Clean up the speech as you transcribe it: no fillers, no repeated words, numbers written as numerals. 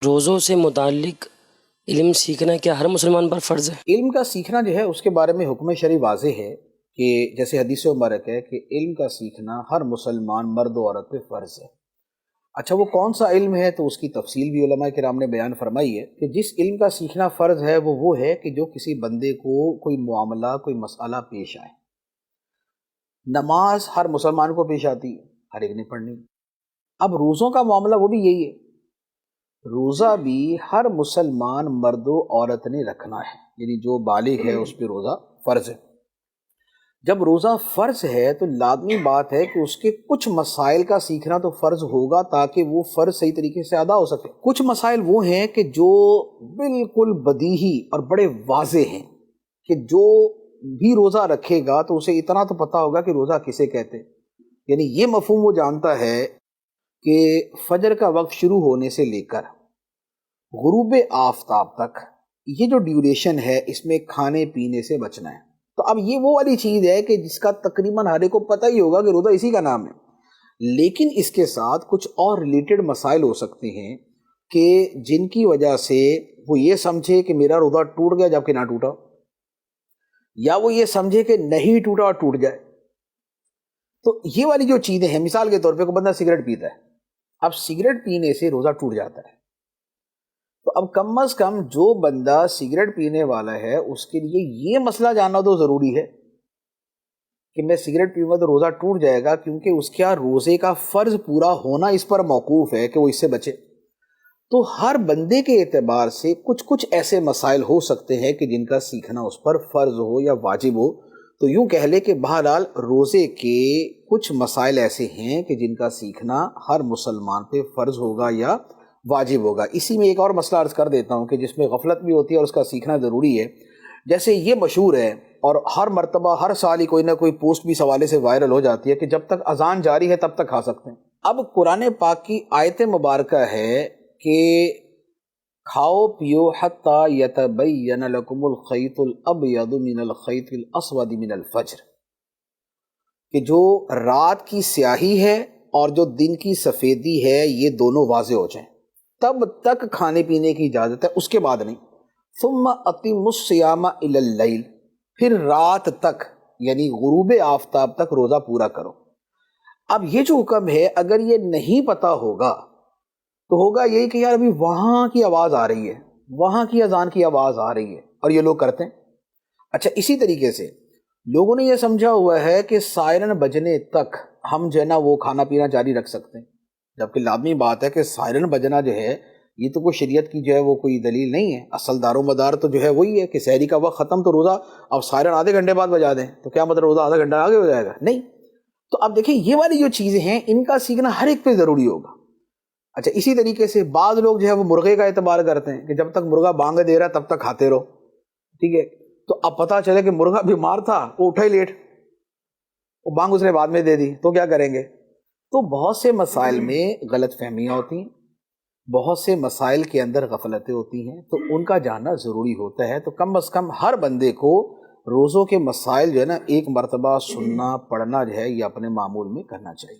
روزوں سے متعلق علم سیکھنا کیا ہر مسلمان پر فرض ہے؟ علم کا سیکھنا جو ہے اس کے بارے میں حکم شرعی واضح ہے کہ جیسے حدیث مبارک ہے کہ علم کا سیکھنا ہر مسلمان مرد و عورت پہ فرض ہے۔ اچھا وہ کون سا علم ہے تو اس کی تفصیل بھی علماء کرام نے بیان فرمائی ہے کہ جس علم کا سیکھنا فرض ہے وہ ہے کہ جو کسی بندے کو کوئی معاملہ کوئی مسئلہ پیش آئے۔ نماز ہر مسلمان کو پیش آتی ہے، ہر ایک نے پڑھنی۔ اب روزوں کا معاملہ وہ بھی یہی ہے، روزہ بھی ہر مسلمان مرد و عورت نے رکھنا ہے، یعنی جو بالغ ہے اس پہ روزہ فرض ہے۔ جب روزہ فرض ہے تو لازمی بات ہے کہ اس کے کچھ مسائل کا سیکھنا تو فرض ہوگا تاکہ وہ فرض صحیح طریقے سے ادا ہو سکے۔ کچھ مسائل وہ ہیں کہ جو بالکل بدیہی اور بڑے واضح ہیں کہ جو بھی روزہ رکھے گا تو اسے اتنا تو پتہ ہوگا کہ روزہ کسے کہتے ہیں، یعنی یہ مفہوم وہ جانتا ہے کہ فجر کا وقت شروع ہونے سے لے کر غروب آفتاب تک یہ جو ڈیوریشن ہے اس میں کھانے پینے سے بچنا ہے۔ تو اب یہ وہ والی چیز ہے کہ جس کا تقریباً ہر ایک کو پتہ ہی ہوگا کہ روزہ اسی کا نام ہے، لیکن اس کے ساتھ کچھ اور ریلیٹڈ مسائل ہو سکتے ہیں کہ جن کی وجہ سے وہ یہ سمجھے کہ میرا روزہ ٹوٹ گیا جبکہ نہ ٹوٹا، یا وہ یہ سمجھے کہ نہیں ٹوٹا اور ٹوٹ جائے۔ تو یہ والی جو چیزیں ہیں، مثال کے طور پہ کوئی بندہ سگریٹ پیتا ہے، اب سگریٹ پینے سے روزہ ٹوٹ جاتا ہے، تو اب کم از کم جو بندہ سگریٹ پینے والا ہے اس کے لیے یہ مسئلہ جاننا تو ضروری ہے کہ میں سگریٹ پیوں گا تو روزہ ٹوٹ جائے گا، کیونکہ اس کا روزے کا فرض پورا ہونا اس پر موقوف ہے کہ وہ اس سے بچے۔ تو ہر بندے کے اعتبار سے کچھ ایسے مسائل ہو سکتے ہیں کہ جن کا سیکھنا اس پر فرض ہو یا واجب ہو۔ تو یوں کہہ لے کہ بہرحال روزے کے کچھ مسائل ایسے ہیں کہ جن کا سیکھنا ہر مسلمان پہ فرض ہوگا یا واجب ہوگا۔ اسی میں ایک اور مسئلہ عرض کر دیتا ہوں کہ جس میں غفلت بھی ہوتی ہے اور اس کا سیکھنا ضروری ہے۔ جیسے یہ مشہور ہے اور ہر مرتبہ ہر سال ہی کوئی نہ کوئی پوسٹ بھی اس حوالے سے وائرل ہو جاتی ہے کہ جب تک اذان جاری ہے تب تک کھا سکتے ہیں۔ اب قرآن پاک کی آیت مبارکہ ہے کہ کھاؤ پیو حتی یتبین لکم الخیط الابیض من الخیط الاسود من الفجر، کہ جو رات کی سیاہی ہے اور جو دن کی سفیدی ہے یہ دونوں واضح ہو جائیں تب تک کھانے پینے کی اجازت ہے، اس کے بعد نہیں۔ ثم اتموا الصیام الی اللیل، پھر رات تک یعنی غروب آفتاب تک روزہ پورا کرو۔ اب یہ جو حکم ہے اگر یہ نہیں پتہ ہوگا تو ہوگا یہی کہ یار ابھی وہاں کی آواز آ رہی ہے، وہاں کی اذان کی آواز آ رہی ہے اور یہ لوگ کرتے ہیں۔ اچھا اسی طریقے سے لوگوں نے یہ سمجھا ہوا ہے کہ سائرن بجنے تک ہم جو ہے نا وہ کھانا پینا جاری رکھ سکتے ہیں، جبکہ لازمی بات ہے کہ سائرن بجنا جو ہے یہ تو کوئی شریعت کی جو ہے وہ کوئی دلیل نہیں ہے۔ اصل دار و مدار تو جو ہے وہی ہے کہ سحری کا وقت ختم تو روزہ، اب سائرن آدھے گھنٹے بعد بجا دیں تو کیا مطلب روزہ آدھا گھنٹہ آگے ہو جائے گا؟ نہیں۔ تو اب دیکھیں یہ والی جو چیزیں ہیں ان کا سیکھنا ہر ایک پہ ضروری ہوگا۔ اچھا اسی طریقے سے بعض لوگ جو ہے وہ مرغے کا اعتبار کرتے ہیں کہ جب تک مرغا بانگ دے رہا ہے تب تک کھاتے رہو، ٹھیک ہے۔ تو اب پتہ چلے کہ مرغا بیمار تھا، وہ اٹھا ہی لیٹ، وہ بانگ اس نے بعد میں دے دی، تو کیا کریں گے؟ تو بہت سے مسائل میں غلط فہمیاں ہوتی ہیں، بہت سے مسائل کے اندر غفلتیں ہوتی ہیں، تو ان کا جاننا ضروری ہوتا ہے۔ تو کم از کم ہر بندے کو روزوں کے مسائل جو ہے نا ایک مرتبہ سننا پڑھنا جو ہے یہ اپنے معمول میں کرنا چاہیے۔